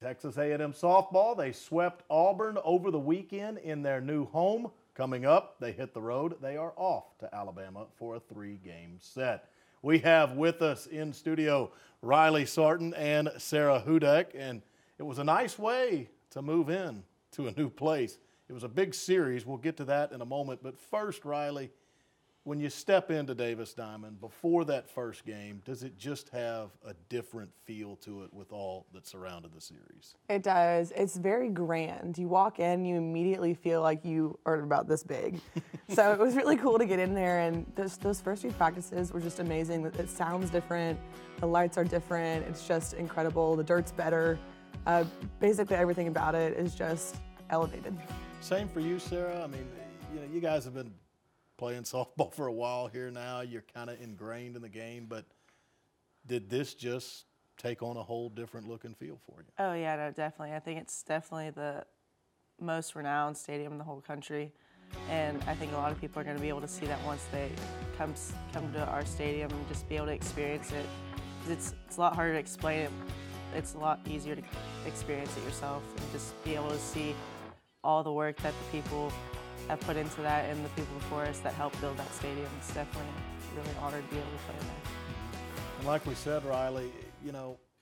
Texas A&M softball, they swept Auburn over the weekend in their new home. Coming up, they hit the road. They are off to Alabama for a 3-game set. We have with us in studio Riley Sartain and Sarah Hudek, and it was a nice way to move in to a new place. It was a big series. We'll get to that in a moment. But first, Riley, when you step into Davis Diamond before that first game, does it just have a different feel to it with all that surrounded the series? It does. It's very grand. You walk in, you immediately feel like you are about this big. So it was really cool to get in there, and those first few practices were just amazing. It sounds different. The lights are different. It's just incredible. The dirt's better. Basically everything about it is just elevated. Same for you, Sarah. I mean, you guys have been playing softball for a while here now. You're kind of ingrained in the game, but did this just take on a whole different look and feel for you? Oh, yeah, no, definitely. I think it's definitely the most renowned stadium in the whole country, and I think a lot of people are going to be able to see that once they come to our stadium and just be able to experience it. It's a lot harder to explain it. It's a lot easier to experience it yourself and just be able to see all the work that the people have put into that and the people before us that helped build that stadium. It's definitely really an honor to be able to play in there. And like we said, Riley,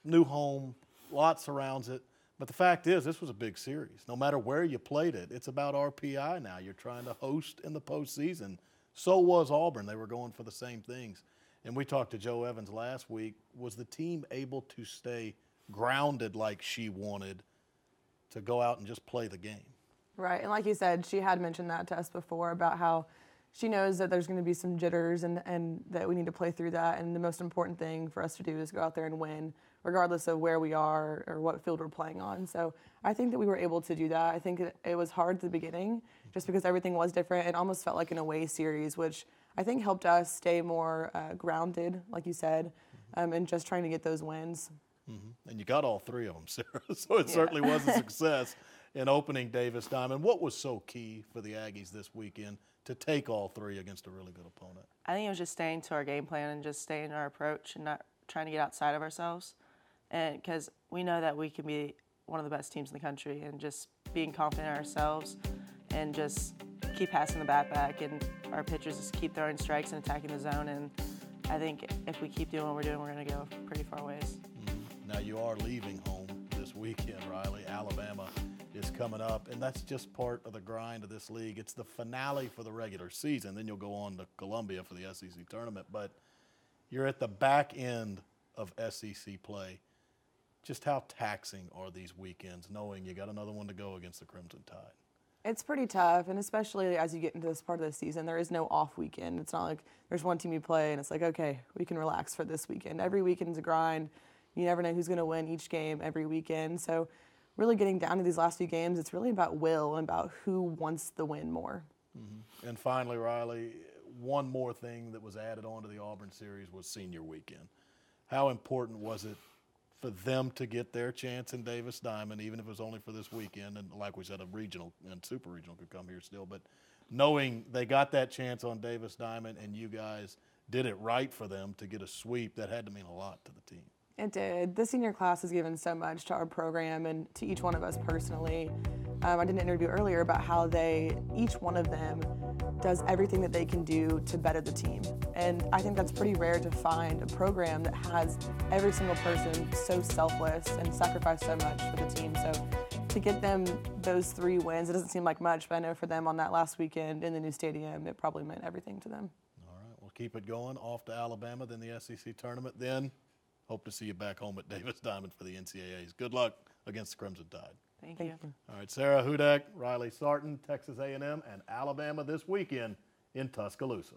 new home, a lot surrounds it. But the fact is, this was a big series. No matter where you played it, it's about RPI now. You're trying to host in the postseason. So was Auburn. They were going for the same things. And we talked to Joe Evans last week. Was the team able to stay grounded like she wanted to go out and just play the game? Right, and like you said, she had mentioned that to us before about how she knows that there's going to be some jitters and that we need to play through that. And the most important thing for us to do is go out there and win, regardless of where we are or what field we're playing on. So I think that we were able to do that. I think it was hard at the beginning just because everything was different. It almost felt like an away series, which I think helped us stay more grounded, like you said, and just trying to get those wins. Mm-hmm. And you got all three of them, Sarah, so it certainly was a success in opening Davis Diamond. What was so key for the Aggies this weekend to take all three against a really good opponent? I think it was just staying to our game plan and just staying to our approach and not trying to get outside of ourselves. And because we know that we can be one of the best teams in the country, and just being confident in ourselves and just keep passing the bat back, and our pitchers just keep throwing strikes and attacking the zone. And I think if we keep doing what we're doing, we're going to go pretty far ways. Mm-hmm. Now you are leaving home this weekend, Riley. Alabama is coming up, and that's just part of the grind of this league. It's the finale for the regular season. Then you'll go on to Columbia for the SEC tournament, but you're at the back end of SEC play. Just how taxing are these weekends, knowing you got another one to go against the Crimson Tide? It's pretty tough, and especially as you get into this part of the season, there is no off weekend. It's not like there's one team you play, and it's like, okay, we can relax for this weekend. Every weekend's a grind. You never know who's going to win each game every weekend. So really getting down to these last few games, it's really about will and about who wants the win more. Mm-hmm. And finally, Riley, one more thing that was added on to the Auburn series was senior weekend. How important was it for them to get their chance in Davis Diamond, even if it was only for this weekend? And like we said, a regional and super regional could come here still. But knowing they got that chance on Davis Diamond and you guys did it right for them to get a sweep, that had to mean a lot to the team. It did. The senior class has given so much to our program and to each one of us personally. I did an interview earlier about how each one of them does everything that they can do to better the team. And I think that's pretty rare to find a program that has every single person so selfless and sacrifice so much for the team. So to get them those 3 wins, it doesn't seem like much, but I know for them on that last weekend in the new stadium, it probably meant everything to them. All right, we'll keep it going. Off to Alabama, then the SEC tournament, then hope to see you back home at Davis Diamond for the NCAAs. Good luck against the Crimson Tide. Thank you. All right, Sarah Hudek, Riley Sartain, Texas A&M, and Alabama this weekend in Tuscaloosa.